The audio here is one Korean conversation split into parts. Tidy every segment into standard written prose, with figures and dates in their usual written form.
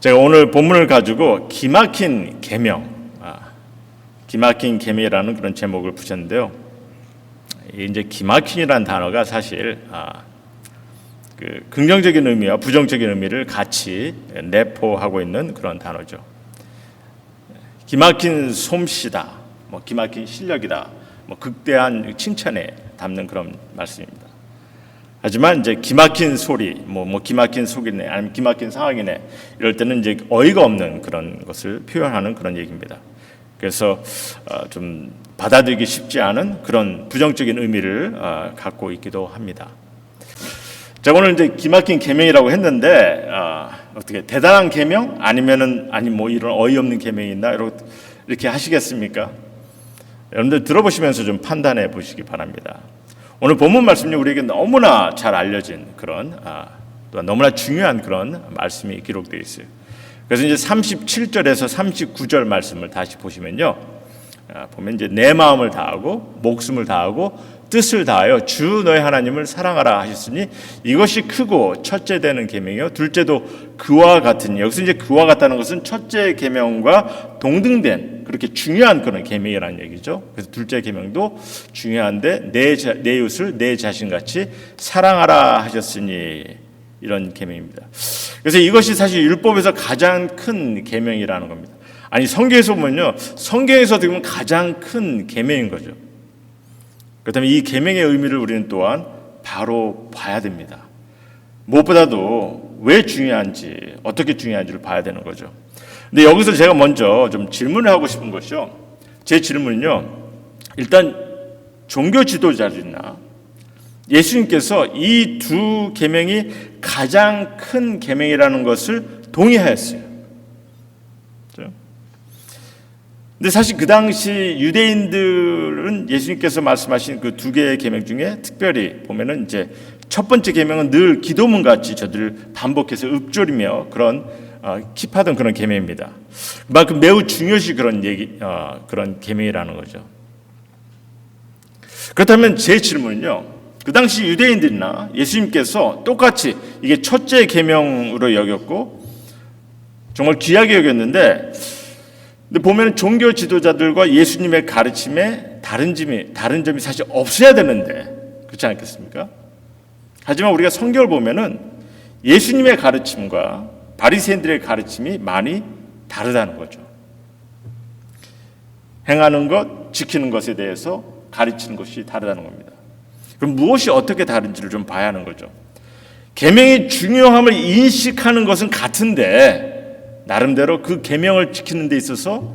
제가 오늘 본문을 가지고 기막힌 계명, 기막힌 계명이라는 그런 제목을 붙였는데요. 이제 기막힌이라는 단어가 사실 그 긍정적인 의미와 부정적인 의미를 같이 내포하고 있는 그런 단어죠. 기막힌 솜씨다, 기막힌 실력이다, 극대한 칭찬에 담는 그런 말씀입니다. 하지만 이제 기막힌 소리, 기막힌 속이네, 아니면 기막힌 상황이네, 이럴 때는 이제 어이가 없는 그런 것을 표현하는 그런 얘기입니다. 그래서 좀 받아들이기 쉽지 않은 그런 부정적인 의미를 갖고 있기도 합니다. 자, 오늘 이제 기막힌 계명이라고 했는데 어떻게 대단한 계명 아니면은 이런 어이없는 계명이 있나 이렇게 하시겠습니까? 여러분들 들어보시면서 좀 판단해 보시기 바랍니다. 오늘 본문 말씀이 우리에게 너무나 잘 알려진 그런 또한 너무나 중요한 그런 말씀이 기록되어 있어요. 그래서 이제 37절에서 39절 말씀을 다시 보시면요, 보면 이제 내 마음을 다하고 목숨을 다하고 뜻을 다하여 주 너의 하나님을 사랑하라 하셨으니 이것이 크고 첫째 되는 계명이요 둘째도 그와 같으니, 여기서 이제 그와 같다는 것은 첫째 계명과 동등된 그렇게 중요한 그런 계명이라는 얘기죠. 그래서 둘째 계명도 중요한데 내 이웃을 내 자신같이 사랑하라 하셨으니 이런 계명입니다. 그래서 이것이 사실 율법에서 가장 큰 계명이라는 겁니다. 아니, 성경에서 보면요, 성경에서 보면 가장 큰 계명인 거죠. 그렇다면 이 계명의 의미를 우리는 또한 바로 봐야 됩니다. 무엇보다도 왜 중요한지, 어떻게 중요한지를 봐야 되는 거죠. 근데 여기서 제가 먼저 좀 질문을 하고 싶은 것이요, 제 질문은요, 일단 종교 지도자들이나 예수님께서 이 두 계명이 가장 큰 계명이라는 것을 동의하였어요. 근데 사실 그 당시 유대인들은 예수님께서 말씀하신 그 두 개의 계명 중에 특별히 보면은 이제 첫 번째 계명은 늘 기도문 같이 저들을 반복해서 읊조리며 그런 킵하던 그런 계명입니다. 그만큼 매우 중요시 그런 그런 계명이라는 거죠. 그렇다면 제 질문은요, 그 당시 유대인들이나 예수님께서 똑같이 이게 첫째 계명으로 여겼고 정말 귀하게 여겼는데, 근데 보면 종교 지도자들과 예수님의 가르침에 다른 점이 사실 없어야 되는데 그렇지 않겠습니까? 하지만 우리가 성경을 보면은 예수님의 가르침과 바리새인들의 가르침이 많이 다르다는 거죠. 행하는 것, 지키는 것에 대해서 가르치는 것이 다르다는 겁니다. 그럼 무엇이 어떻게 다른지를 좀 봐야 하는 거죠. 계명의 중요함을 인식하는 것은 같은데 나름대로 그 계명을 지키는 데 있어서,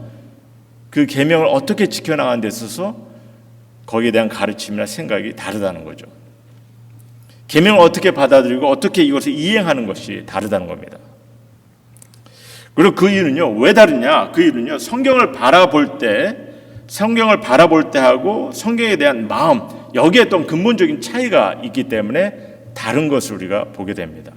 그 계명을 어떻게 지켜나가는 데 있어서 거기에 대한 가르침이나 생각이 다르다는 거죠. 계명을 어떻게 받아들이고 어떻게 이것을 이행하는 것이 다르다는 겁니다. 그리고 그 이유는요, 왜 다르냐? 그 이유는요, 성경을 바라볼 때 하고 성경에 대한 마음, 여기에 어떤 근본적인 차이가 있기 때문에 다른 것을 우리가 보게 됩니다.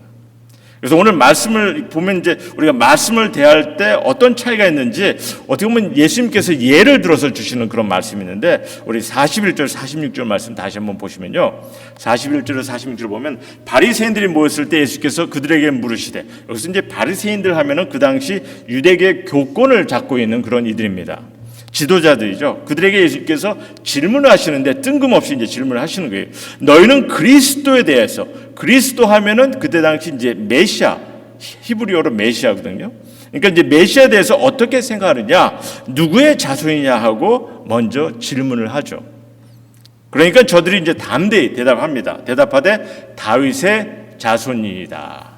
그래서 오늘 말씀을 보면 이제 우리가 말씀을 대할 때 어떤 차이가 있는지 어떻게 보면 예수님께서 예를 들어서 주시는 그런 말씀이 있는데, 우리 41절 46절 말씀 다시 한번 보시면요, 41절에서 46절을 보면 바리새인들이 모였을 때 예수께서 그들에게 물으시되, 여기서 이제 바리새인들 하면은 그 당시 유대계 교권을 잡고 있는 그런 이들입니다. 지도자들이죠. 그들에게 예수께서 질문을 하시는데 뜬금없이 이제 질문을 하시는 거예요. 너희는 그리스도에 대해서, 그리스도 하면은 그때 당시 이제 메시아, 히브리어로 메시아거든요. 그러니까 이제 메시아에 대해서 어떻게 생각하느냐, 누구의 자손이냐 하고 먼저 질문을 하죠. 그러니까 저들이 이제 담대히 대답합니다. 대답하되 다윗의 자손이다.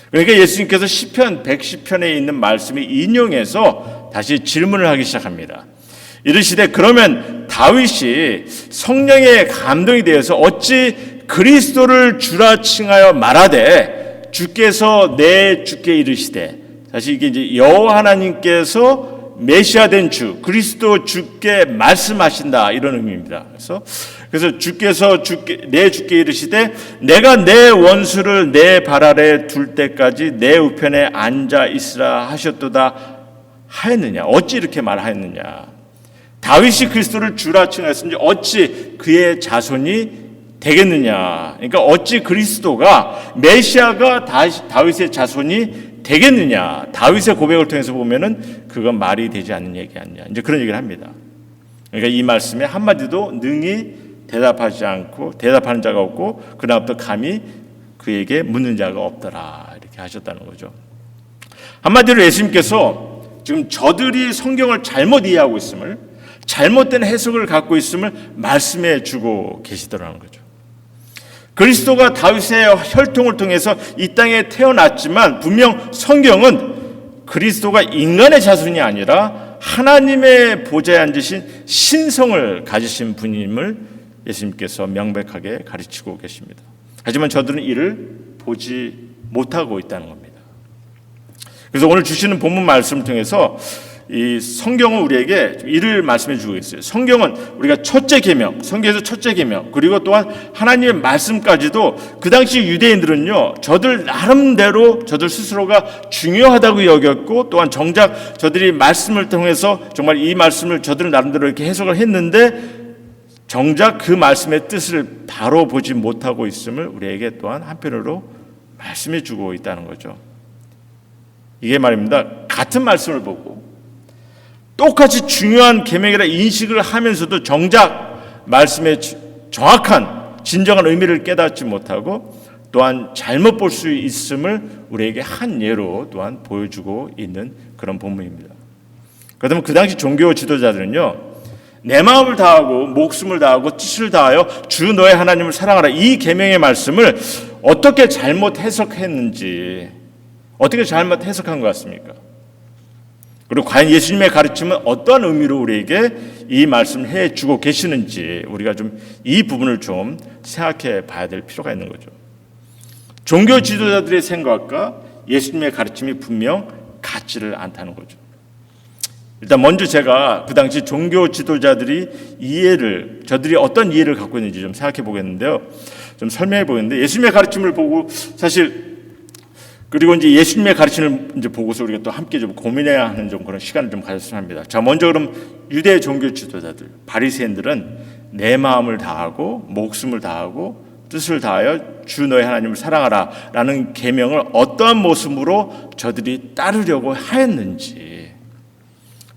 그러니까 예수님께서 시편 110편에 있는 말씀을 인용해서 다시 질문을 하기 시작합니다. 이르시되 그러면 다윗이 성령의 감동이 되어서 어찌 그리스도를 주라 칭하여 말하되 주께서 내 주께 이르시되, 사실 이게 이제 여호와 하나님께서 메시아 된 주 그리스도 주께 말씀하신다, 이런 의미입니다. 그래서 주께서 내 주께 이르시되 내가 내 원수를 내 발 아래 둘 때까지 내 우편에 앉아 있으라 하셨도다 하였느냐. 어찌 이렇게 말하였느냐. 다윗이 그리스도를 주라 칭하였으니 어찌 그의 자손이 되겠느냐. 그러니까 어찌 그리스도가, 메시아가 다윗의 자손이 되겠느냐? 다윗의 고백을 통해서 보면은 그건 말이 되지 않는 얘기 아니냐. 이제 그런 얘기를 합니다. 그러니까 이 말씀에 한마디도 능히 대답하지 않고 대답하는 자가 없고 그다음부터 감히 그에게 묻는 자가 없더라 이렇게 하셨다는 거죠. 한마디로 예수님께서 지금 저들이 성경을 잘못 이해하고 있음을 잘못된 해석을 갖고 있음을 말씀해 주고 계시더라는 거죠. 그리스도가 다윗의 혈통을 통해서 이 땅에 태어났지만 분명 성경은 그리스도가 인간의 자손이 아니라 하나님의 보좌에 앉으신 신성을 가지신 분임을 예수님께서 명백하게 가르치고 계십니다. 하지만 저들은 이를 보지 못하고 있다는 겁니다. 그래서 오늘 주시는 본문 말씀을 통해서 이 성경은 우리에게 이를 말씀해 주고 있어요. 성경은 우리가 첫째 계명, 성경에서 첫째 계명, 그리고 또한 하나님의 말씀까지도 그 당시 유대인들은요, 저들 나름대로 저들 스스로가 중요하다고 여겼고, 또한 정작 저들이 말씀을 통해서 정말 이 말씀을 저들 나름대로 이렇게 해석을 했는데, 정작 그 말씀의 뜻을 바로 보지 못하고 있음을 우리에게 또한 한편으로 말씀해 주고 있다는 거죠. 이게 말입니다. 같은 말씀을 보고 똑같이 중요한 계명이라 인식을 하면서도 정작 말씀의 정확한 진정한 의미를 깨닫지 못하고 또한 잘못 볼 수 있음을 우리에게 한 예로 또한 보여주고 있는 그런 본문입니다. 그렇다면 그 당시 종교 지도자들은요, 내 마음을 다하고 목숨을 다하고 뜻을 다하여 주 너의 하나님을 사랑하라, 이 계명의 말씀을 어떻게 잘못 해석했는지, 어떻게 잘못 해석한 것 같습니까? 그리고 과연 예수님의 가르침은 어떠한 의미로 우리에게 이 말씀을 해주고 계시는지 우리가 좀 이 부분을 좀 생각해 봐야 될 필요가 있는 거죠. 종교 지도자들의 생각과 예수님의 가르침이 분명 같지를 않다는 거죠. 일단 먼저 제가 그 당시 종교 지도자들이 저들이 어떤 이해를 갖고 있는지 좀 생각해 보겠는데요. 좀 설명해 보겠는데, 예수님의 가르침을 보고 사실 그리고 이제 예수님의 가르침을 이제 보고서 우리가 또 함께 좀 고민해야 하는 좀 그런 시간을 좀 가졌으면 합니다. 자, 먼저 그럼 유대 종교 지도자들, 바리새인들은 내 마음을 다하고 목숨을 다하고 뜻을 다하여 주 너의 하나님을 사랑하라라는 계명을 어떠한 모습으로 저들이 따르려고 하였는지,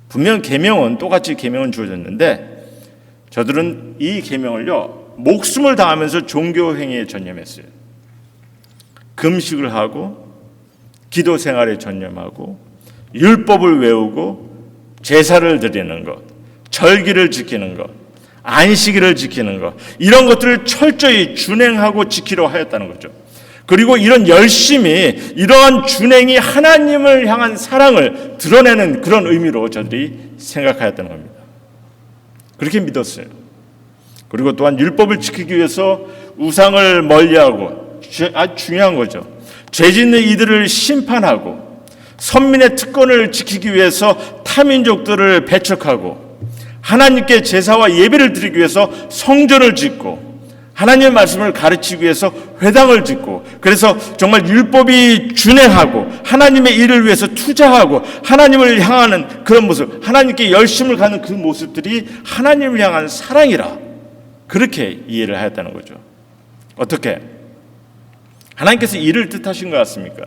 분명 계명은 똑같이 계명은 주어졌는데 저들은 이 계명을요 목숨을 다하면서 종교 행위에 전념했어요. 금식을 하고 기도 생활에 전념하고 율법을 외우고 제사를 드리는 것, 절기를 지키는 것, 안식일을 지키는 것, 이런 것들을 철저히 준행하고 지키려 하였다는 거죠. 그리고 이런 열심히 이러한 준행이 하나님을 향한 사랑을 드러내는 그런 의미로 저들이 생각하였다는 겁니다. 그렇게 믿었어요. 그리고 또한 율법을 지키기 위해서 우상을 멀리하고, 아주 중요한 거죠, 죄 짓는 이들을 심판하고 선민의 특권을 지키기 위해서 타민족들을 배척하고 하나님께 제사와 예배를 드리기 위해서 성전을 짓고 하나님의 말씀을 가르치기 위해서 회당을 짓고, 그래서 정말 율법이 준행하고 하나님의 일을 위해서 투자하고 하나님을 향하는 그런 모습, 하나님께 열심을 가는 그 모습들이 하나님을 향한 사랑이라 그렇게 이해를 하였다는 거죠. 어떻게? 하나님께서 이를 뜻하신 것 같습니까?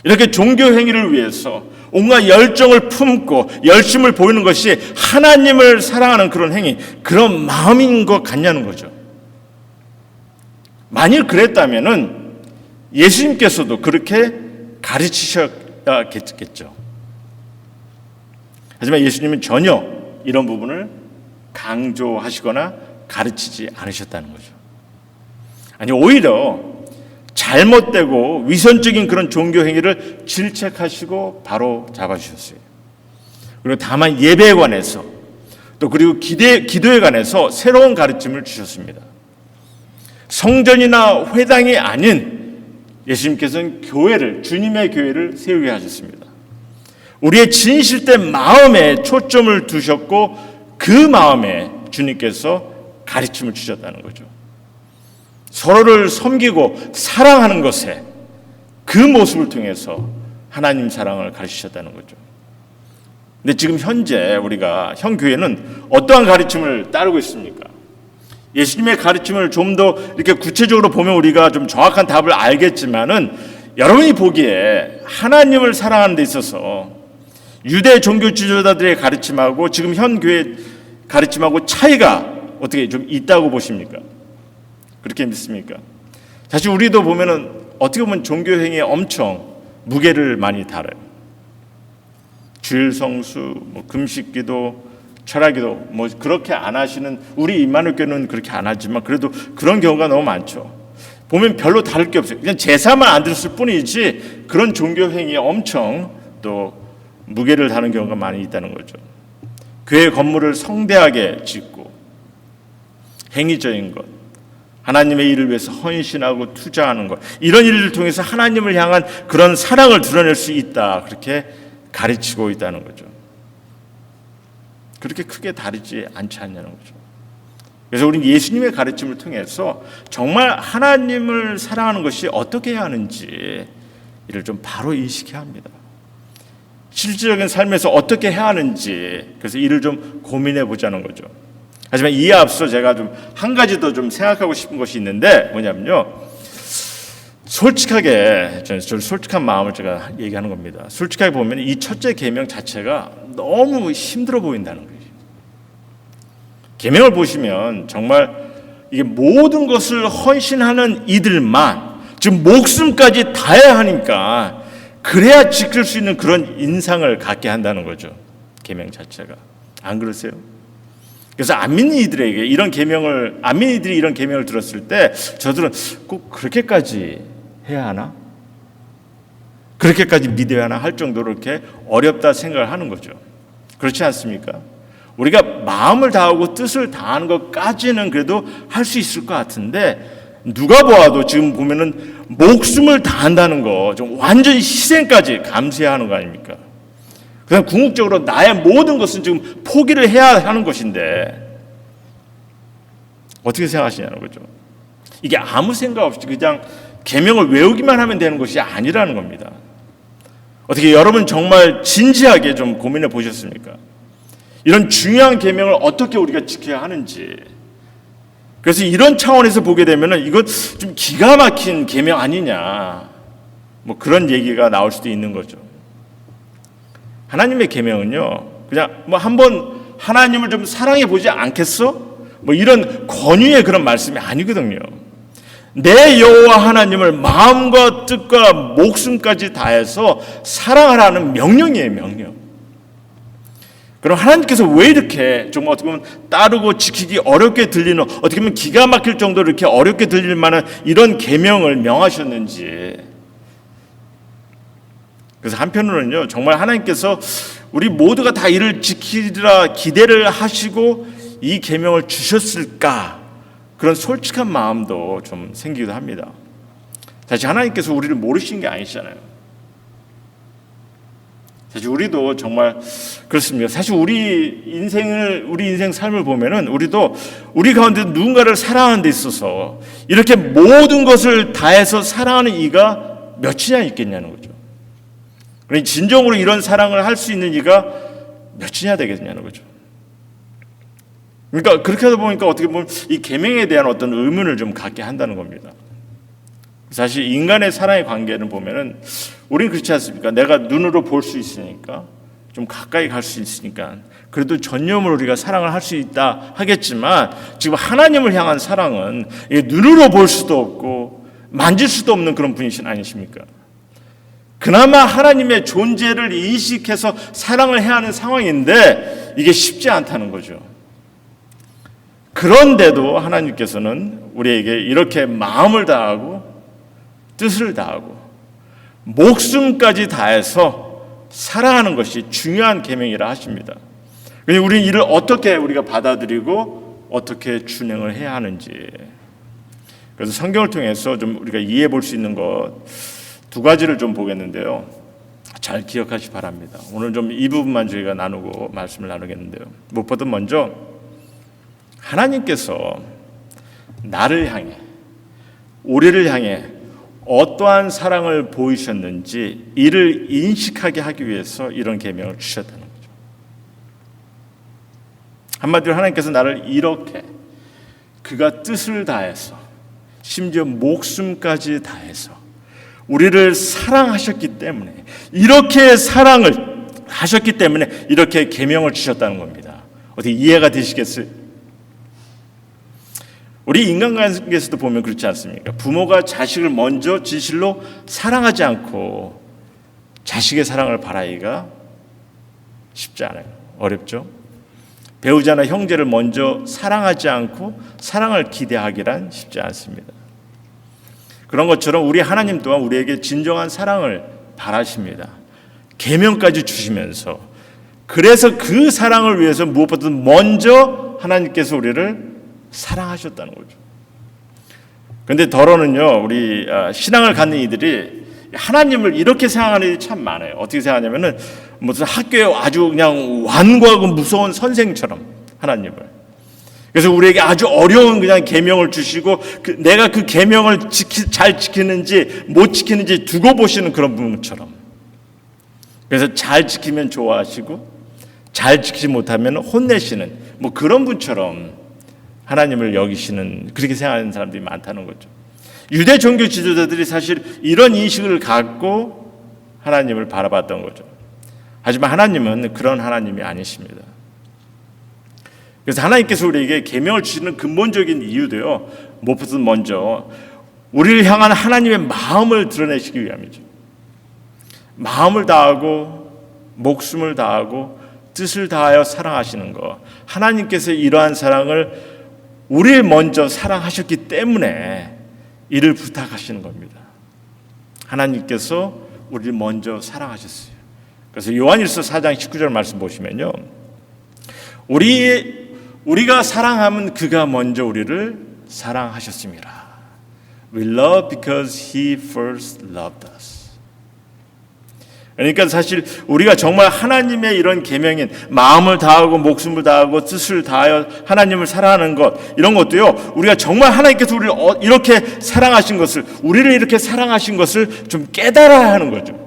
이렇게 종교 행위를 위해서 온갖 열정을 품고 열심을 보이는 것이 하나님을 사랑하는 그런 행위, 그런 마음인 것 같냐는 거죠. 만일 그랬다면은 예수님께서도 그렇게 가르치셨겠죠. 하지만 예수님은 전혀 이런 부분을 강조하시거나 가르치지 않으셨다는 거죠. 아니, 오히려 잘못되고 위선적인 그런 종교 행위를 질책하시고 바로 잡아주셨어요. 그리고 다만 예배에 관해서 또 그리고 기도에 관해서 새로운 가르침을 주셨습니다. 성전이나 회당이 아닌 예수님께서는 교회를, 주님의 교회를 세우게 하셨습니다. 우리의 진실된 마음에 초점을 두셨고 그 마음에 주님께서 가르침을 주셨다는 거죠. 서로를 섬기고 사랑하는 것에 그 모습을 통해서 하나님 사랑을 가르치셨다는 거죠. 근데 지금 현재 우리가 현 교회는 어떠한 가르침을 따르고 있습니까? 예수님의 가르침을 좀 더 이렇게 구체적으로 보면 우리가 좀 정확한 답을 알겠지만은 여러분이 보기에 하나님을 사랑하는 데 있어서 유대 종교 지도자들의 가르침하고 지금 현 교회 가르침하고 차이가 어떻게 좀 있다고 보십니까? 그렇게 믿습니까? 사실 우리도 보면은 어떻게 보면 종교 행위에 엄청 무게를 많이 달아요. 주일 성수, 금식기도, 철학기도 뭐 그렇게 안 하시는 우리 임마누엘 교회는 그렇게 안 하지만 그래도 그런 경우가 너무 많죠. 보면 별로 다를 게 없어요. 그냥 제사만 안 드렸을 뿐이지 그런 종교 행위에 엄청 또 무게를 다는 경우가 많이 있다는 거죠. 교회 건물을 성대하게 짓고 행위적인 것, 하나님의 일을 위해서 헌신하고 투자하는 것, 이런 일을 통해서 하나님을 향한 그런 사랑을 드러낼 수 있다, 그렇게 가르치고 있다는 거죠. 그렇게 크게 다르지 않지 않냐는 거죠. 그래서 우리는 예수님의 가르침을 통해서 정말 하나님을 사랑하는 것이 어떻게 해야 하는지 이를 좀 바로 인식해야 합니다. 실질적인 삶에서 어떻게 해야 하는지, 그래서 이를 좀 고민해 보자는 거죠. 하지만 이에 앞서 제가 좀 한 가지 더 좀 생각하고 싶은 것이 있는데 뭐냐면요, 솔직하게 저는 솔직한 마음을 제가 얘기하는 겁니다. 솔직하게 보면 이 첫째 계명 자체가 너무 힘들어 보인다는 거예요. 계명을 보시면 정말 이게 모든 것을 헌신하는 이들만 지금 목숨까지 다해야 하니까 그래야 지킬 수 있는 그런 인상을 갖게 한다는 거죠. 계명 자체가. 안 그러세요? 그래서 안 믿는 이들에게 이런 계명을, 안 믿는 이들이 이런 계명을 들었을 때 저들은 꼭 그렇게까지 해야 하나? 그렇게까지 믿어야 하나 할 정도로 이렇게 어렵다 생각을 하는 거죠. 그렇지 않습니까? 우리가 마음을 다하고 뜻을 다하는 것까지는 그래도 할 수 있을 것 같은데, 누가 보아도 지금 보면은 목숨을 다한다는 거, 좀 완전히 희생까지 감수해야 하는 거 아닙니까? 그냥 궁극적으로 나의 모든 것은 지금 포기를 해야 하는 것인데 어떻게 생각하시냐는 거죠. 이게 아무 생각 없이 그냥 계명을 외우기만 하면 되는 것이 아니라는 겁니다. 어떻게 여러분 정말 진지하게 좀 고민해 보셨습니까? 이런 중요한 계명을 어떻게 우리가 지켜야 하는지. 그래서 이런 차원에서 보게 되면은 이거 좀 기가 막힌 계명 아니냐, 뭐 그런 얘기가 나올 수도 있는 거죠. 하나님의 계명은요, 그냥 뭐 한번 하나님을 좀 사랑해 보지 않겠어? 뭐 이런 권유의 그런 말씀이 아니거든요. 내 여호와 하나님을 마음과 뜻과 목숨까지 다해서 사랑하라는 명령이에요, 명령. 그럼 하나님께서 왜 이렇게 좀 어떻게 보면 따르고 지키기 어렵게 들리는, 어떻게 보면 기가 막힐 정도로 이렇게 어렵게 들릴 만한 이런 계명을 명하셨는지. 그래서 한편으로는요, 정말 하나님께서 우리 모두가 다 이를 지키리라 기대를 하시고 이 계명을 주셨을까, 그런 솔직한 마음도 좀 생기기도 합니다. 사실 하나님께서 우리를 모르신 게 아니잖아요. 사실 우리도 정말 그렇습니다. 사실 우리 인생 삶을 보면은 우리도 우리 가운데 누군가를 사랑하는 데 있어서 이렇게 모든 것을 다해서 사랑하는 이가 몇이나 있겠냐는 거죠. 그러니 진정으로 이런 사랑을 할 수 있는 이가 몇이나 되겠냐는 거죠. 그러니까 그렇게 하다 보니까 어떻게 보면 이 계명에 대한 어떤 의문을 좀 갖게 한다는 겁니다. 사실 인간의 사랑의 관계는 보면은 우리는 그렇지 않습니까? 내가 눈으로 볼 수 있으니까, 좀 가까이 갈 수 있으니까 그래도 전념으로 우리가 사랑을 할 수 있다 하겠지만, 지금 하나님을 향한 사랑은 눈으로 볼 수도 없고 만질 수도 없는 그런 분이신 아니십니까? 그나마 하나님의 존재를 인식해서 사랑을 해야 하는 상황인데 이게 쉽지 않다는 거죠. 그런데도 하나님께서는 우리에게 이렇게 마음을 다하고 뜻을 다하고 목숨까지 다해서 사랑하는 것이 중요한 계명이라 하십니다. 그래서 우리는 이를 어떻게 우리가 받아들이고 어떻게 준행을 해야 하는지, 그래서 성경을 통해서 좀 우리가 이해해 볼 수 있는 것 두 가지를 좀 보겠는데요. 잘 기억하시기 바랍니다. 오늘 좀 이 부분만 저희가 나누고 말씀을 나누겠는데요. 무엇보다 먼저 하나님께서 나를 향해, 우리를 향해 어떠한 사랑을 보이셨는지 이를 인식하게 하기 위해서 이런 계명을 주셨다는 거죠. 한마디로 하나님께서 나를 이렇게 그가 뜻을 다해서 심지어 목숨까지 다해서 우리를 사랑하셨기 때문에, 이렇게 사랑을 하셨기 때문에 이렇게 계명을 주셨다는 겁니다. 어떻게 이해가 되시겠어요? 우리 인간관계에서도 보면 그렇지 않습니까? 부모가 자식을 먼저 진실로 사랑하지 않고 자식의 사랑을 바라기가 쉽지 않아요. 어렵죠? 배우자나 형제를 먼저 사랑하지 않고 사랑을 기대하기란 쉽지 않습니다. 그런 것처럼 우리 하나님 또한 우리에게 진정한 사랑을 바라십니다. 계명까지 주시면서, 그래서 그 사랑을 위해서 무엇보다도 먼저 하나님께서 우리를 사랑하셨다는 거죠. 그런데 더러는요, 우리 신앙을 갖는 이들이 하나님을 이렇게 생각하는 일이 참 많아요. 어떻게 생각하냐면은 무슨 학교에 아주 그냥 완고하고 무서운 선생처럼 하나님을. 그래서 우리에게 아주 어려운 그냥 계명을 주시고 내가 그 계명을 잘 지키는지 못 지키는지 두고 보시는 그런 분처럼. 그래서 잘 지키면 좋아하시고 잘 지키지 못하면 혼내시는 뭐 그런 분처럼 하나님을 여기시는, 그렇게 생각하는 사람들이 많다는 거죠. 유대 종교 지도자들이 사실 이런 인식을 갖고 하나님을 바라봤던 거죠. 하지만 하나님은 그런 하나님이 아니십니다. 그래서 하나님께서 우리에게 계명을 주시는 근본적인 이유도요, 무엇보다 먼저 우리를 향한 하나님의 마음을 드러내시기 위함이죠. 마음을 다하고 목숨을 다하고 뜻을 다하여 사랑하시는 것, 하나님께서 이러한 사랑을 우리를 먼저 사랑하셨기 때문에 이를 부탁하시는 겁니다. 하나님께서 우리를 먼저 사랑하셨어요. 그래서 요한일서 4장 19절 말씀 보시면요, 우리가 사랑하면 그가 먼저 우리를 사랑하셨습니다. We love because He first loved us. 그러니까 사실 우리가 정말 하나님의 이런 계명인 마음을 다하고 목숨을 다하고 뜻을 다하여 하나님을 사랑하는 것, 이런 것도요, 우리가 정말 하나님께서 우리를 이렇게 사랑하신 것을, 우리를 이렇게 사랑하신 것을 좀 깨달아야 하는 거죠.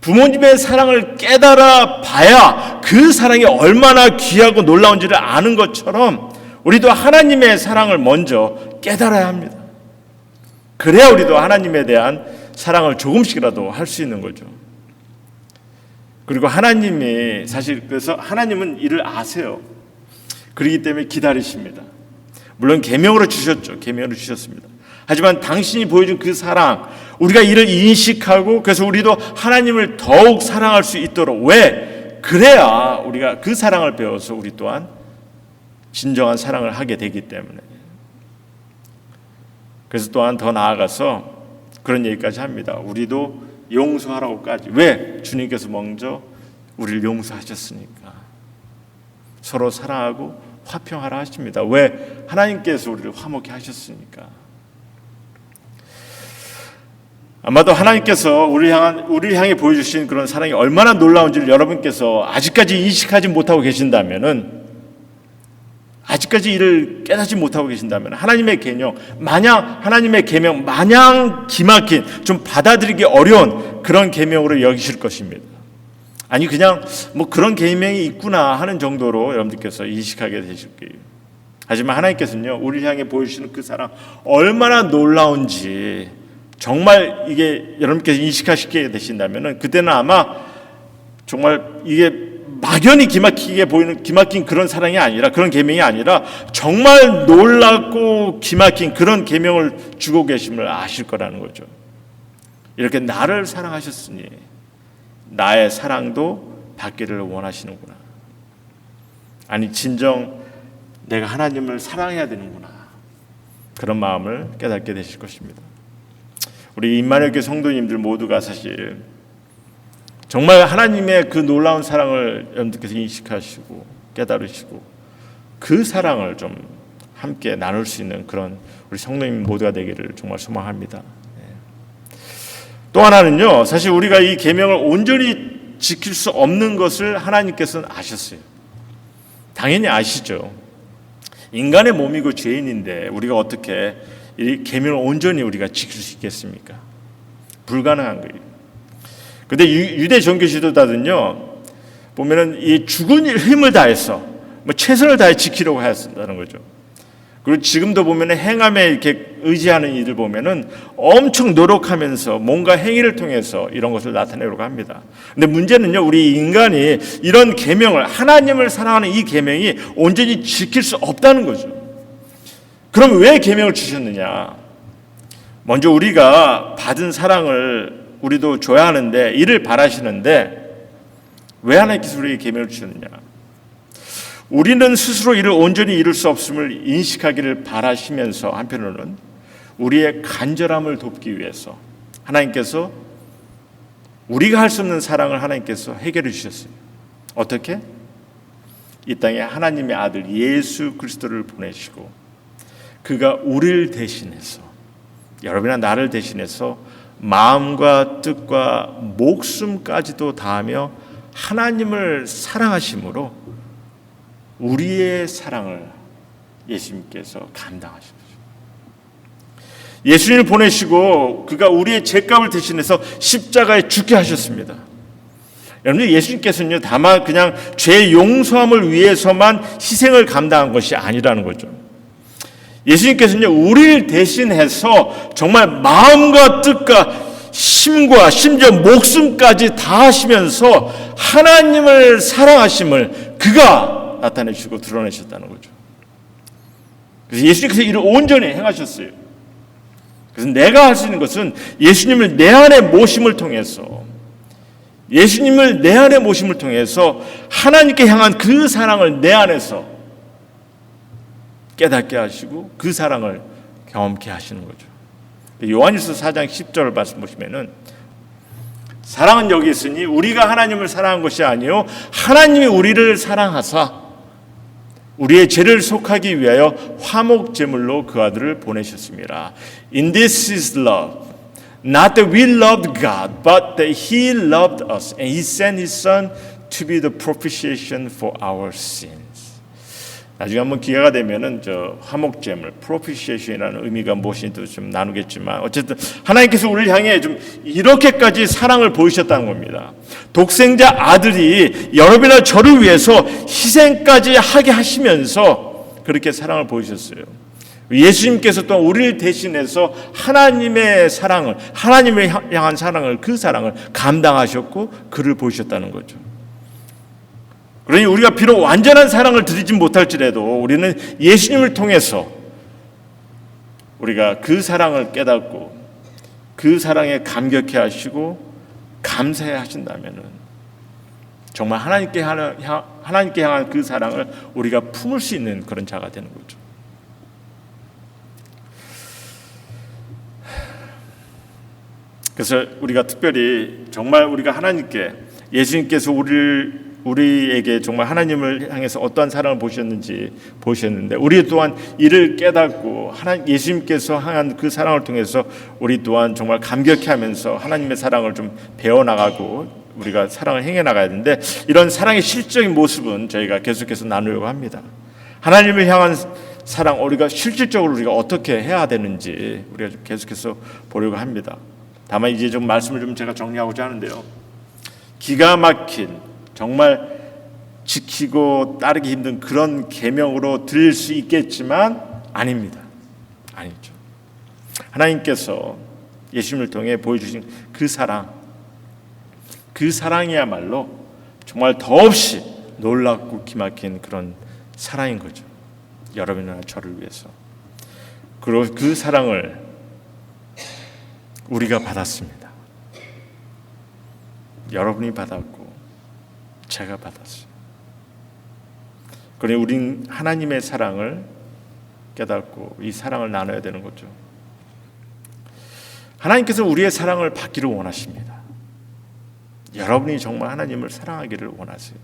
부모님의 사랑을 깨달아 봐야 그 사랑이 얼마나 귀하고 놀라운지를 아는 것처럼 우리도 하나님의 사랑을 먼저 깨달아야 합니다. 그래야 우리도 하나님에 대한 사랑을 조금씩이라도 할 수 있는 거죠. 그리고 하나님이 사실, 그래서 하나님은 이를 아세요. 그렇기 때문에 기다리십니다. 물론 계명으로 주셨죠. 계명으로 주셨습니다. 하지만 당신이 보여준 그 사랑, 우리가 이를 인식하고 그래서 우리도 하나님을 더욱 사랑할 수 있도록, 왜? 그래야 우리가 그 사랑을 배워서 우리 또한 진정한 사랑을 하게 되기 때문에. 그래서 또한 더 나아가서 그런 얘기까지 합니다. 우리도 용서하라고까지. 왜? 주님께서 먼저 우리를 용서하셨으니까. 서로 사랑하고 화평하라 하십니다. 왜? 하나님께서 우리를 화목케 하셨으니까. 아마도 하나님께서 우리를 향해 보여주신 그런 사랑이 얼마나 놀라운지를 여러분께서 아직까지 인식하지 못하고 계신다면은, 아직까지 이를 깨닫지 못하고 계신다면, 하나님의 계명 마냥 기막힌, 좀 받아들이기 어려운 그런 계명으로 여기실 것입니다. 아니 그냥 뭐 그런 계명이 있구나 하는 정도로 여러분들께서 인식하게 되실 거예요. 하지만 하나님께서는요, 우리를 향해 보여주시는 그 사랑 얼마나 놀라운지 정말 이게 여러분께서 인식하시게 되신다면은, 그때는 아마 정말 이게 막연히 기막히게 보이는 기막힌 그런 사랑이 아니라, 그런 계명이 아니라 정말 놀랍고 기막힌 그런 계명을 주고 계심을 아실 거라는 거죠. 이렇게 나를 사랑하셨으니 나의 사랑도 받기를 원하시는구나. 아니 진정 내가 하나님을 사랑해야 되는구나. 그런 마음을 깨닫게 되실 것입니다. 우리 임마누엘교회 성도님들 모두가 사실 정말 하나님의 그 놀라운 사랑을 여러분들께서 인식하시고 깨달으시고 그 사랑을 좀 함께 나눌 수 있는 그런 우리 성도님 모두가 되기를 정말 소망합니다. 또 하나는요, 사실 우리가 이 계명을 온전히 지킬 수 없는 것을 하나님께서는 아셨어요. 당연히 아시죠. 인간의 몸이고 죄인인데 우리가 어떻게 이 계명을 온전히 우리가 지킬 수 있겠습니까? 불가능한 거예요. 근데 유대 종교 지도자들은요, 보면은 이 죽은 힘을 다해서 뭐 최선을 다해 지키려고 했다는 거죠. 그리고 지금도 보면 행함에 이렇게 의지하는 이들 보면은 엄청 노력하면서 뭔가 행위를 통해서 이런 것을 나타내려고 합니다. 근데 문제는요, 우리 인간이 이런 계명을, 하나님을 사랑하는 이 계명이 온전히 지킬 수 없다는 거죠. 그럼 왜 계명을 주셨느냐? 먼저 우리가 받은 사랑을 우리도 줘야 하는데, 이를 바라시는데 왜 하나님께서 우리에게 계명을 주셨느냐? 우리는 스스로 이를 온전히 이룰 수 없음을 인식하기를 바라시면서 한편으로는 우리의 간절함을 돕기 위해서 하나님께서 우리가 할 수 없는 사랑을 하나님께서 해결해 주셨어요. 어떻게? 이 땅에 하나님의 아들 예수 그리스도를 보내시고 그가 우리를 대신해서, 여러분이나 나를 대신해서 마음과 뜻과 목숨까지도 다하며 하나님을 사랑하심으로 우리의 사랑을 예수님께서 감당하신 거죠. 예수님을 보내시고 그가 우리의 죄값을 대신해서 십자가에 죽게 하셨습니다. 여러분, 예수님께서는요, 다만 그냥 죄 용서함을 위해서만 희생을 감당한 것이 아니라는 거죠. 예수님께서는요, 우리를 대신해서 정말 마음과 뜻과 힘과 심지어 목숨까지 다 하시면서 하나님을 사랑하심을 그가 나타내시고 드러내셨다는 거죠. 그래서 예수님께서 이를 온전히 행하셨어요. 그래서 내가 할 수 있는 것은 예수님을 내 안에 모심을 통해서, 예수님을 내 안에 모심을 통해서 하나님께 향한 그 사랑을 내 안에서 깨닫게 하시고 그 사랑을 경험케 하시는 거죠. 요한일서 4장 10절 말씀 보시면은, 사랑은 여기 있으니 우리가 하나님을 사랑한 것이 아니요 하나님이 우리를 사랑하사 우리의 죄를 속하기 위하여 화목 제물로 그 아들을 보내셨습니다. In this is love, not that we loved God, but that He loved us, and He sent His Son to be the propitiation for our sins. 나중에 한번 기회가 되면은 저 화목 제물, propitiation이라는 의미가 무엇인지도 좀 나누겠지만, 어쨌든 하나님께서 우리를 향해 좀 이렇게까지 사랑을 보이셨다는 겁니다. 독생자 아들이 여러분이나 저를 위해서 희생까지 하게 하시면서 그렇게 사랑을 보이셨어요. 예수님께서 또 우리를 대신해서 하나님의 사랑을, 하나님을 향한 사랑을, 그 사랑을 감당하셨고 그를 보이셨다는 거죠. 그러니 우리가 비록 완전한 사랑을 드리지 못할지라도 우리는 예수님을 통해서 우리가 그 사랑을 깨닫고 그 사랑에 감격해 하시고 감사해 하신다면은 정말 하나님께 향한 그 사랑을 우리가 품을 수 있는 그런 자가 되는 거죠. 그래서 우리가 특별히 정말 우리가 하나님께, 예수님께서 우리에게 정말 하나님을 향해서 어떠한 사랑을 보셨는데 우리 또한 이를 깨닫고 예수님께서 향한 그 사랑을 통해서 우리 또한 정말 감격해하면서 하나님의 사랑을 좀 배워나가고 우리가 사랑을 행해나가야 되는데, 이런 사랑의 실질적인 모습은 저희가 계속해서 나누려고 합니다. 하나님을 향한 사랑, 우리가 실질적으로 우리가 어떻게 해야 되는지 우리가 좀 계속해서 보려고 합니다. 다만 이제 좀 말씀을 좀 제가 정리하고자 하는데요, 기가 막힌 정말 지키고 따르기 힘든 그런 계명으로 들릴 수 있겠지만 아닙니다. 아니죠. 하나님께서 예수님을 통해 보여주신 그 사랑, 그 사랑이야말로 정말 더없이 놀랍고 기막힌 그런 사랑인 거죠. 여러분이나 저를 위해서. 그리고 그 사랑을 우리가 받았습니다. 여러분이 받았고 제가 받았어요. 그러니 우린 하나님의 사랑을 깨닫고 이 사랑을 나눠야 되는 거죠. 하나님께서 우리의 사랑을 받기를 원하십니다. 여러분이 정말 하나님을 사랑하기를 원하세요.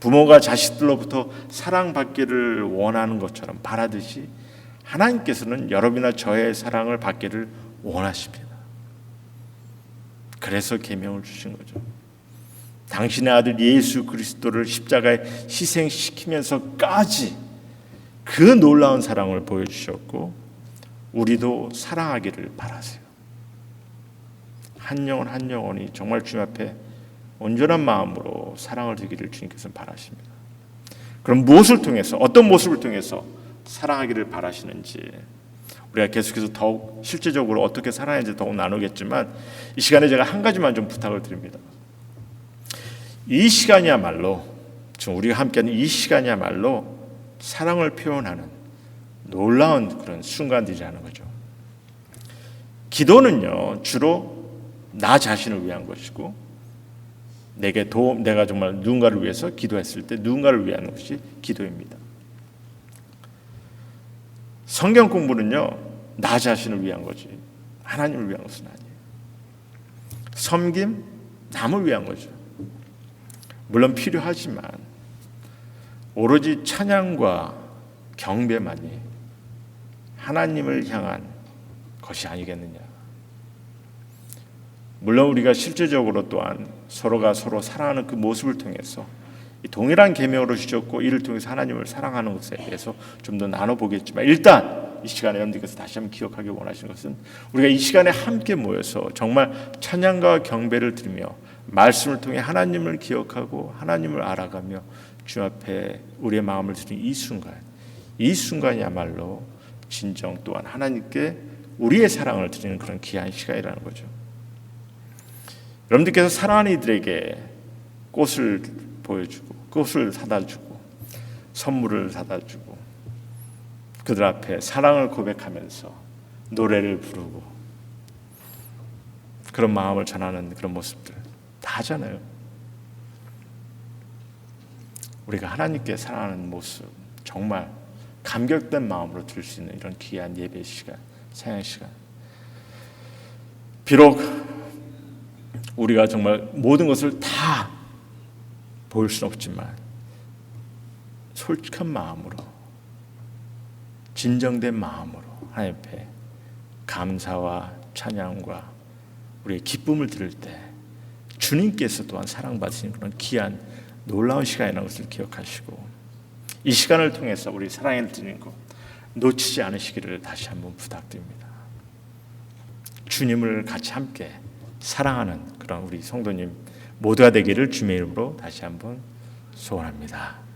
부모가 자식들로부터 사랑받기를 원하는 것처럼 바라듯이 하나님께서는 여러분이나 저의 사랑을 받기를 원하십니다. 그래서 계명을 주신 거죠. 당신의 아들 예수 그리스도를 십자가에 희생시키면서까지 그 놀라운 사랑을 보여주셨고 우리도 사랑하기를 바라세요. 한 영혼 한 영혼이 정말 주님 앞에 온전한 마음으로 사랑을 드리기를 주님께서는 바라십니다. 그럼 무엇을 통해서, 어떤 모습을 통해서 사랑하기를 바라시는지, 우리가 계속해서 더욱 실제적으로 어떻게 살아야지 더욱 나누겠지만 이 시간에 제가 한 가지만 좀 부탁을 드립니다. 이 시간이야말로, 지금 우리가 함께하는 이 시간이야말로 사랑을 표현하는 놀라운 그런 순간들이라는 거죠. 기도는요, 주로 나 자신을 위한 것이고, 내가 정말 누군가를 위해서 기도했을 때 누군가를 위한 것이 기도입니다. 성경 공부는요, 나 자신을 위한 거지 하나님을 위한 것은 아니에요. 섬김, 남을 위한 거죠. 물론 필요하지만 오로지 찬양과 경배만이 하나님을 향한 것이 아니겠느냐. 물론 우리가 실제적으로 또한 서로가 서로 사랑하는 그 모습을 통해서 동일한 계명으로 주셨고 이를 통해서 하나님을 사랑하는 것에 대해서 좀 더 나눠보겠지만, 일단 이 시간에 여러분들께서 다시 한번 기억하기 원하시는 것은 우리가 이 시간에 함께 모여서 정말 찬양과 경배를 드리며 말씀을 통해 하나님을 기억하고 하나님을 알아가며 주 앞에 우리의 마음을 드리는 이 순간이야말로 진정 또한 하나님께 우리의 사랑을 드리는 그런 귀한 시간이라는 거죠. 여러분들께서 사랑하는 이들에게 꽃을 보여주고, 꽃을 사다 주고, 선물을 사다 주고, 그들 앞에 사랑을 고백하면서 노래를 부르고, 그런 마음을 전하는 그런 모습들 다 하잖아요. 우리가 하나님께 사랑하는 모습, 정말 감격된 마음으로 드릴 수 있는 이런 귀한 예배 시간, 사양 시간. 비록 우리가 정말 모든 것을 다 보일 수는 없지만 솔직한 마음으로, 진정된 마음으로 하나님 앞에 감사와 찬양과 우리의 기쁨을 드릴 때 주님께서 또한 사랑받으시는 그런 귀한 놀라운 시간이라는 것을 기억하시고, 이 시간을 통해서 우리 사랑을 드리는 것 놓치지 않으시기를 다시 한번 부탁드립니다. 주님을 같이 함께 사랑하는 그런 우리 성도님 모두가 되기를 주님의 이름으로 다시 한번 소원합니다.